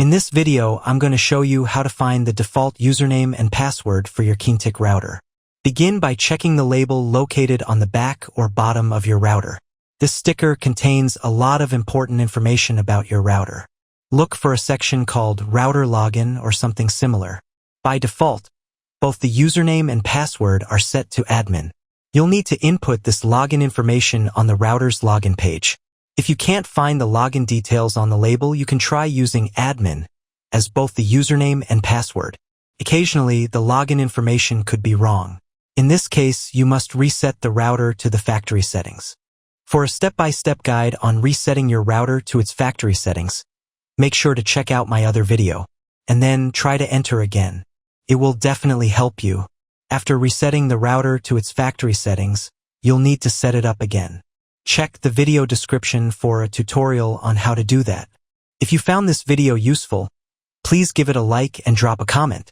In this video, I'm going to show you how to find the default username and password for your Keenetic router. Begin by checking the label located on the back or bottom of your router. This sticker contains a lot of important information about your router. Look for a section called Router Login or something similar. By default, both the username and password are set to admin. You'll need to input this login information on the router's login page. If you can't find the login details on the label, you can try using admin as both the username and password. Occasionally, the login information could be wrong. In this case, you must reset the router to the factory settings. For a step-by-step guide on resetting your router to its factory settings, make sure to check out my other video, and then try to enter again. It will definitely help you. After resetting the router to its factory settings, you'll need to set it up again. Check the video description for a tutorial on how to do that. If you found this video useful, please give it a like and drop a comment.